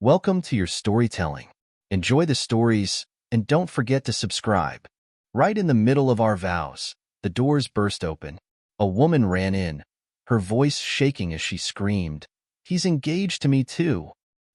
Welcome to your storytelling. Enjoy the stories, and don't forget to subscribe. Right in the middle of our vows, the doors burst open. A woman ran in, her voice shaking as she screamed, "He's engaged to me too."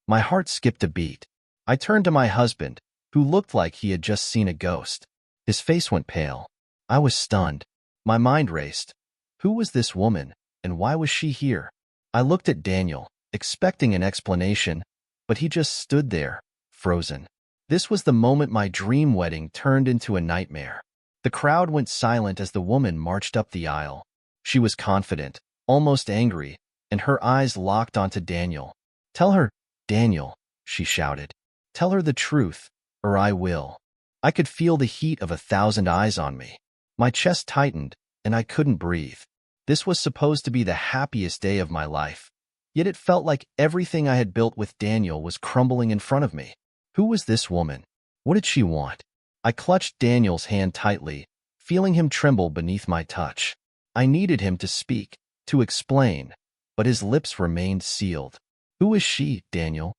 My heart skipped a beat. I turned to my husband, who looked like he had just seen a ghost. His face went pale. I was stunned. My mind raced. Who was this woman, and why was she here? I looked at Daniel, expecting an explanation, but he just stood there, frozen. This was the moment my dream wedding turned into a nightmare. The crowd went silent as the woman marched up the aisle. She was confident, almost angry, and her eyes locked onto Daniel. "Tell her, Daniel," she shouted. "Tell her the truth, or I will." I could feel the heat of 1,000 eyes on me. My chest tightened, and I couldn't breathe. This was supposed to be the happiest day of my life. Yet it felt like everything I had built with Daniel was crumbling in front of me. Who was this woman? What did she want? I clutched Daniel's hand tightly, feeling him tremble beneath my touch. I needed him to speak, to explain, but his lips remained sealed. "Who is she, Daniel?"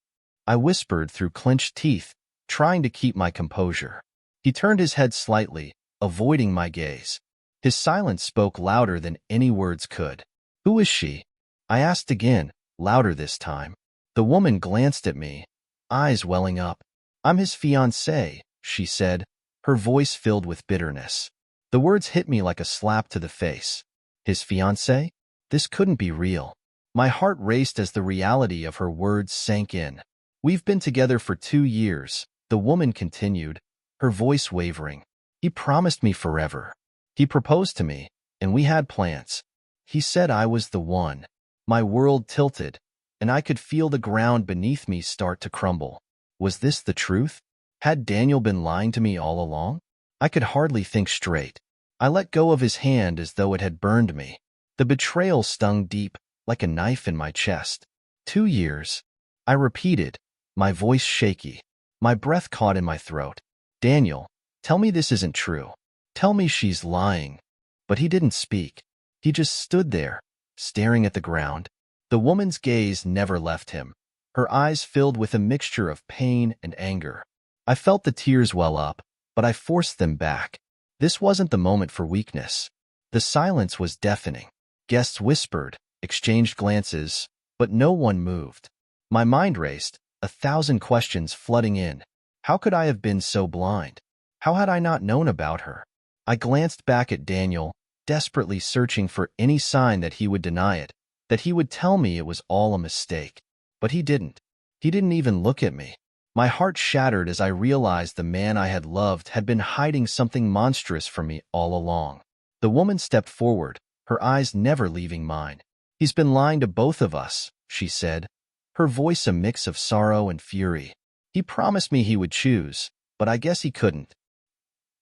I whispered through clenched teeth, trying to keep my composure. He turned his head slightly, avoiding my gaze. His silence spoke louder than any words could. "Who is she?" I asked again, louder this time. The woman glanced at me, eyes welling up. "I'm his fiancée," she said, her voice filled with bitterness. The words hit me like a slap to the face. His fiancée? This couldn't be real. My heart raced as the reality of her words sank in. "We've been together for 2 years," the woman continued, her voice wavering. "He promised me forever. He proposed to me, and we had plans. He said I was the one." My world tilted, and I could feel the ground beneath me start to crumble. Was this the truth? Had Daniel been lying to me all along? I could hardly think straight. I let go of his hand as though it had burned me. The betrayal stung deep, like a knife in my chest. 2 years. I repeated, my voice shaky, my breath caught in my throat. "Daniel, tell me this isn't true. Tell me she's lying." But he didn't speak. He just stood there, staring at the ground. The woman's gaze never left him. Her eyes filled with a mixture of pain and anger. I felt the tears well up, but I forced them back. This wasn't the moment for weakness. The silence was deafening. Guests whispered, exchanged glances, but no one moved. My mind raced, 1,000 questions flooding in. How could I have been so blind? How had I not known about her? I glanced back at Daniel, desperately searching for any sign that he would deny it, that he would tell me it was all a mistake. But he didn't. He didn't even look at me. My heart shattered as I realized the man I had loved had been hiding something monstrous from me all along. The woman stepped forward, her eyes never leaving mine. "He's been lying to both of us," she said, her voice a mix of sorrow and fury. "He promised me he would choose, but I guess he couldn't.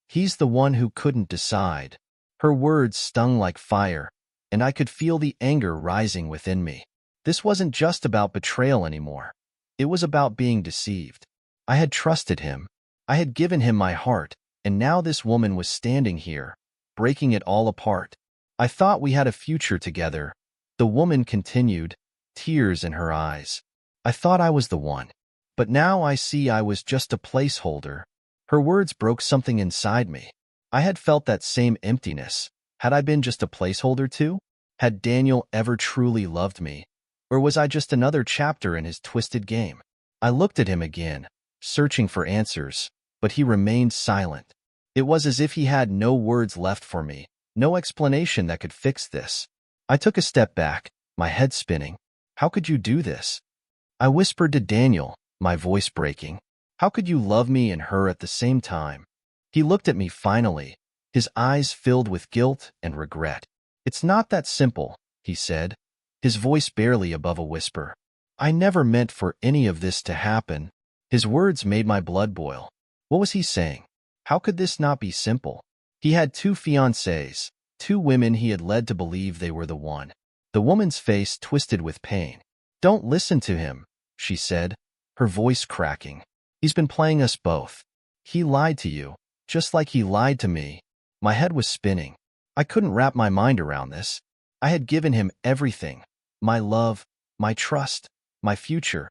He's the one who couldn't decide." Her words stung like fire, and I could feel the anger rising within me. This wasn't just about betrayal anymore. It was about being deceived. I had trusted him. I had given him my heart, and now this woman was standing here, breaking it all apart. "I thought we had a future together," the woman continued, tears in her eyes. "I thought I was the one. But now I see I was just a placeholder." Her words broke something inside me. I had felt that same emptiness. Had I been just a placeholder too? Had Daniel ever truly loved me? Or was I just another chapter in his twisted game? I looked at him again, searching for answers, but he remained silent. It was as if he had no words left for me, no explanation that could fix this. I took a step back, my head spinning. "How could you do this?" I whispered to Daniel, my voice breaking. "How could you love me and her at the same time?" He looked at me finally, his eyes filled with guilt and regret. "It's not that simple," he said, his voice barely above a whisper. "I never meant for any of this to happen." His words made my blood boil. What was he saying? How could this not be simple? He had 2 fiancées, 2 women he had led to believe they were the one. The woman's face twisted with pain. "Don't listen to him," she said, her voice cracking. "He's been playing us both. He lied to you, just like he lied to me." My head was spinning. I couldn't wrap my mind around this. I had given him everything, my love, my trust, my future,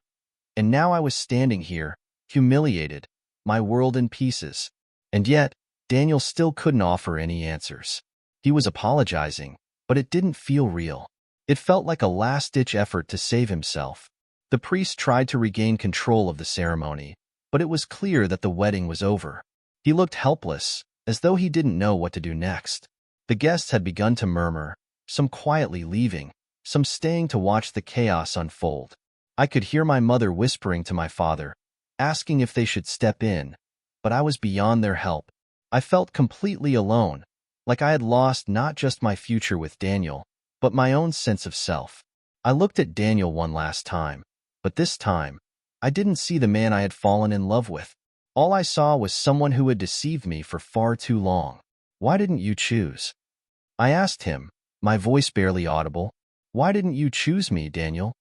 And now I was standing here, humiliated, my world in pieces. And yet, Daniel still couldn't offer any answers. He was apologizing, but it didn't feel real. It felt like a last-ditch effort to save himself. The priest tried to regain control of the ceremony, but it was clear that the wedding was over. He looked helpless, as though he didn't know what to do next. The guests had begun to murmur, some quietly leaving, some staying to watch the chaos unfold. I could hear my mother whispering to my father, asking if they should step in, but I was beyond their help. I felt completely alone, like I had lost not just my future with Daniel, but my own sense of self. I looked at Daniel one last time, but this time, I didn't see the man I had fallen in love with. All I saw was someone who had deceived me for far too long. Why didn't you choose? I asked him, my voice barely audible. Why didn't you choose me, Daniel?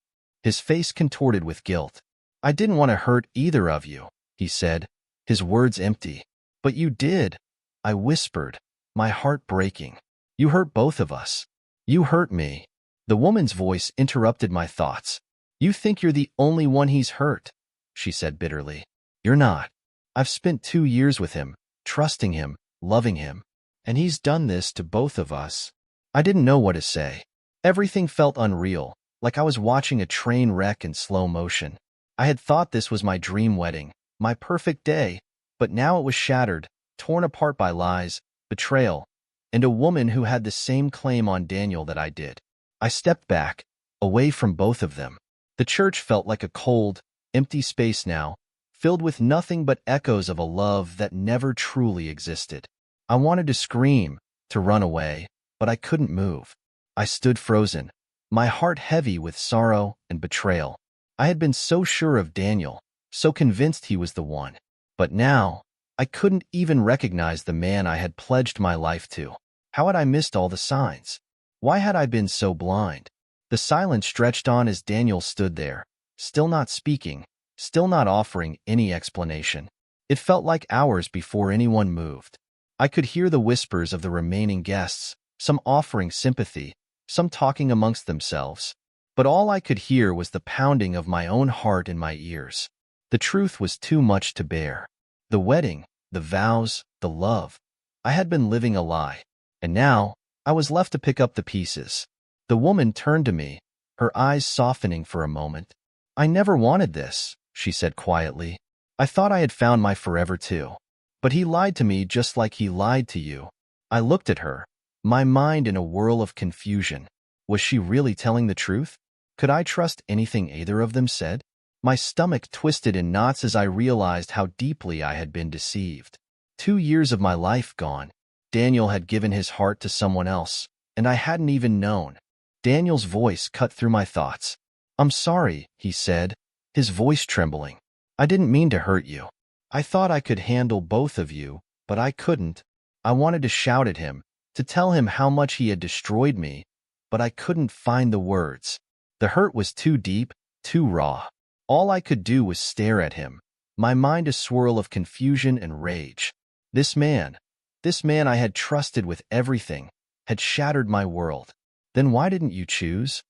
His face contorted with guilt. I didn't want to hurt either of you, he said, his words empty. But you did, I whispered, my heart breaking. You hurt both of us. You hurt me. The woman's voice interrupted my thoughts. You think you're the only one he's hurt, she said bitterly. You're not. I've spent 2 years with him, trusting him, loving him, and he's done this to both of us. I didn't know what to say. Everything felt unreal, like I was watching a train wreck in slow motion. I had thought this was my dream wedding, my perfect day, but now it was shattered, torn apart by lies, betrayal, and a woman who had the same claim on Daniel that I did. I stepped back, away from both of them. The church felt like a cold, empty space now, filled with nothing but echoes of a love that never truly existed. I wanted to scream, to run away, but I couldn't move. I stood frozen, my heart heavy with sorrow and betrayal. I had been so sure of Daniel, so convinced he was the one. But now, I couldn't even recognize the man I had pledged my life to. How had I missed all the signs? Why had I been so blind? The silence stretched on as Daniel stood there, still not speaking, still not offering any explanation. It felt like hours before anyone moved. I could hear the whispers of the remaining guests, some offering sympathy, some talking amongst themselves. But all I could hear was the pounding of my own heart in my ears. The truth was too much to bear. The wedding, the vows, the love. I had been living a lie. And now, I was left to pick up the pieces. The woman turned to me, her eyes softening for a moment. I never wanted this, she said quietly. I thought I had found my forever too. But he lied to me just like he lied to you. I looked at her, my mind in a whirl of confusion. Was she really telling the truth? Could I trust anything either of them said? My stomach twisted in knots as I realized how deeply I had been deceived. 2 years of my life gone. Daniel had given his heart to someone else, and I hadn't even known. Daniel's voice cut through my thoughts. I'm sorry, he said, his voice trembling. I didn't mean to hurt you. I thought I could handle both of you, but I couldn't. I wanted to shout at him, to tell him how much he had destroyed me, but I couldn't find the words. The hurt was too deep, too raw. All I could do was stare at him, my mind a swirl of confusion and rage. This man I had trusted with everything, had shattered my world. Then why didn't you choose?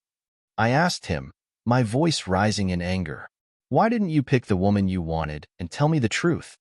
I asked him, my voice rising in anger. Why didn't you pick the woman you wanted and tell me the truth?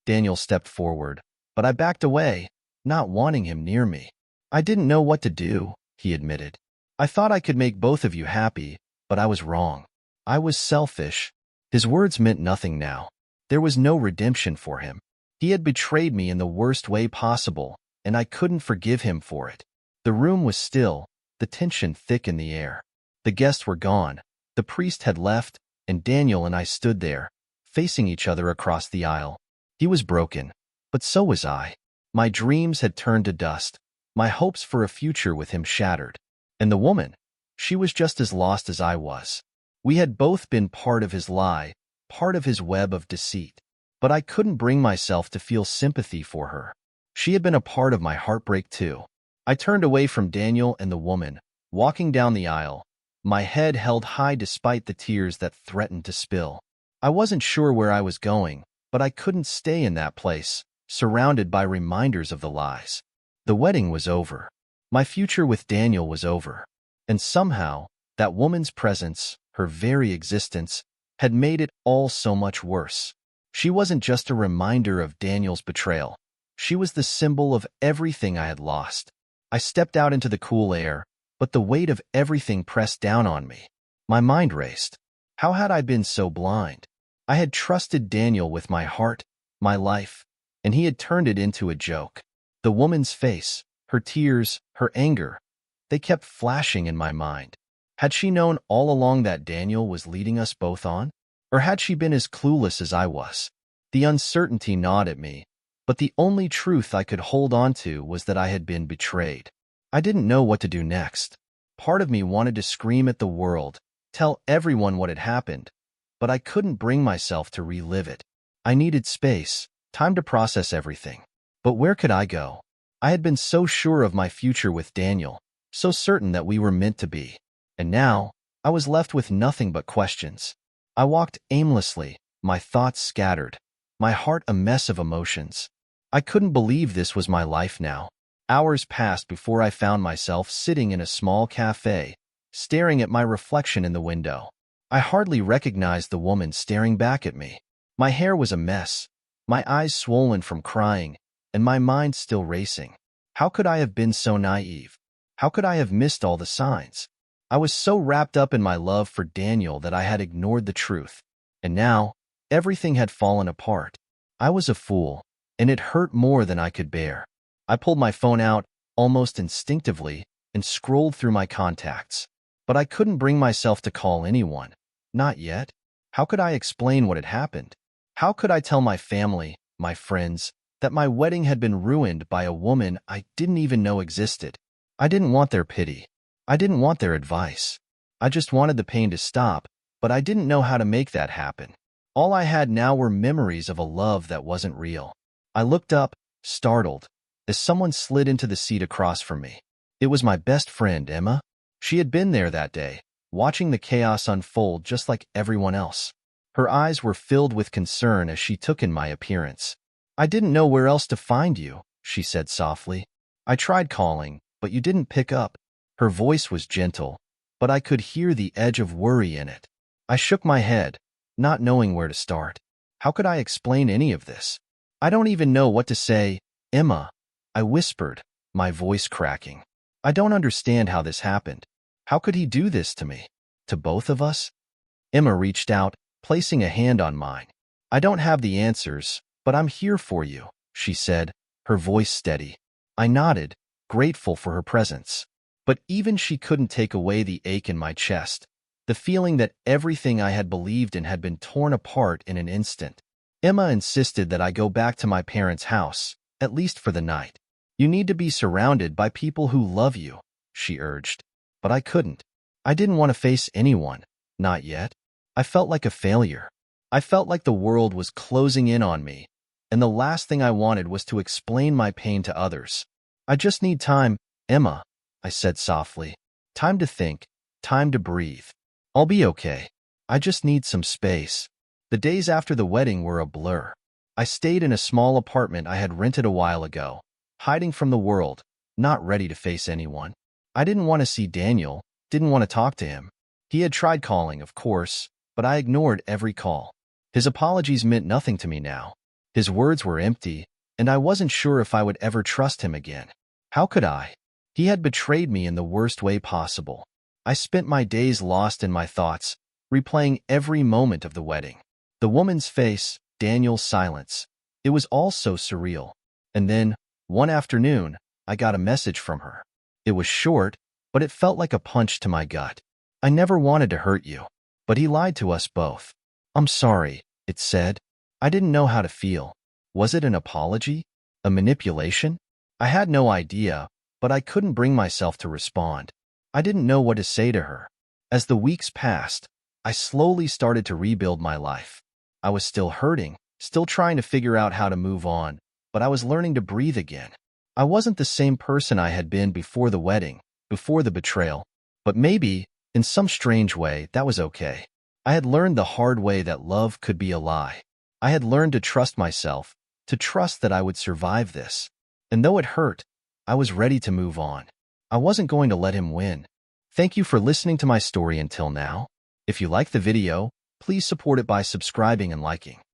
Daniel stepped forward, but I backed away, not wanting him near me. I didn't know what to do, he admitted. I thought I could make both of you happy, but I was wrong. I was selfish. His words meant nothing now. There was no redemption for him. He had betrayed me in the worst way possible, and I couldn't forgive him for it. The room was still, the tension thick in the air. The guests were gone. The priest had left, and Daniel and I stood there, facing each other across the aisle. He was broken, but so was I. My dreams had turned to dust, my hopes for a future with him shattered. And the woman, she was just as lost as I was. We had both been part of his lie, part of his web of deceit. But I couldn't bring myself to feel sympathy for her. She had been a part of my heartbreak too. I turned away from Daniel and the woman, walking down the aisle, my head held high despite the tears that threatened to spill. I wasn't sure where I was going, but I couldn't stay in that place, surrounded by reminders of the lies. The wedding was over. My future with Daniel was over. And somehow, that woman's presence, her very existence, had made it all so much worse. She wasn't just a reminder of Daniel's betrayal. She was the symbol of everything I had lost. I stepped out into the cool air, but the weight of everything pressed down on me. My mind raced. How had I been so blind? I had trusted Daniel with my heart, my life, and he had turned it into a joke. The woman's face, her tears, her anger, they kept flashing in my mind. Had she known all along that Daniel was leading us both on? Or had she been as clueless as I was? The uncertainty gnawed at me, but the only truth I could hold on to was that I had been betrayed. I didn't know what to do next. Part of me wanted to scream at the world, tell everyone what had happened, but I couldn't bring myself to relive it. I needed space, time to process everything. But where could I go? I had been so sure of my future with Daniel, so certain that we were meant to be. And now, I was left with nothing but questions. I walked aimlessly, my thoughts scattered, my heart a mess of emotions. I couldn't believe this was my life now. Hours passed before I found myself sitting in a small cafe, staring at my reflection in the window. I hardly recognized the woman staring back at me. My hair was a mess, my eyes swollen from crying, and my mind still racing. How could I have been so naive? How could I have missed all the signs? I was so wrapped up in my love for Daniel that I had ignored the truth. And now, everything had fallen apart. I was a fool, and it hurt more than I could bear. I pulled my phone out, almost instinctively, and scrolled through my contacts. But I couldn't bring myself to call anyone. Not yet. How could I explain what had happened? How could I tell my family, my friends, that my wedding had been ruined by a woman I didn't even know existed? I didn't want their pity. I didn't want their advice. I just wanted the pain to stop, but I didn't know how to make that happen. All I had now were memories of a love that wasn't real. I looked up, startled, as someone slid into the seat across from me. It was my best friend, Emma. She had been there that day, watching the chaos unfold just like everyone else. Her eyes were filled with concern as she took in my appearance. "I didn't know where else to find you," she said softly. "I tried calling, but you didn't pick up." Her voice was gentle, but I could hear the edge of worry in it. I shook my head, not knowing where to start. How could I explain any of this? "I don't even know what to say, Emma," I whispered, my voice cracking. "I don't understand how this happened. How could he do this to me? To both of us?" Emma reached out, placing a hand on mine. "I don't have the answers, but I'm here for you," she said, her voice steady. I nodded, grateful for her presence. But even she couldn't take away the ache in my chest, the feeling that everything I had believed in had been torn apart in an instant. Emma insisted that I go back to my parents' house, at least for the night. "You need to be surrounded by people who love you," she urged. But I couldn't. I didn't want to face anyone, not yet. I felt like a failure. I felt like the world was closing in on me, and the last thing I wanted was to explain my pain to others. "I just need time, Emma," I said softly. "Time to think, time to breathe. I'll be okay. I just need some space." The days after the wedding were a blur. I stayed in a small apartment I had rented a while ago, hiding from the world, not ready to face anyone. I didn't want to see Daniel, didn't want to talk to him. He had tried calling, of course, but I ignored every call. His apologies meant nothing to me now. His words were empty, and I wasn't sure if I would ever trust him again. How could I? He had betrayed me in the worst way possible. I spent my days lost in my thoughts, replaying every moment of the wedding. The woman's face, Daniel's silence. It was all so surreal. And then, one afternoon, I got a message from her. It was short, but it felt like a punch to my gut. "I never wanted to hurt you, but he lied to us both. I'm sorry," it said. I didn't know how to feel. Was it an apology? A manipulation? I had no idea, but I couldn't bring myself to respond. I didn't know what to say to her. As the weeks passed, I slowly started to rebuild my life. I was still hurting, still trying to figure out how to move on, but I was learning to breathe again. I wasn't the same person I had been before the wedding, before the betrayal, but maybe, in some strange way, that was okay. I had learned the hard way that love could be a lie. I had learned to trust myself, to trust that I would survive this. And though it hurt, I was ready to move on. I wasn't going to let him win. Thank you for listening to my story until now. If you like the video, Please support it by subscribing and liking.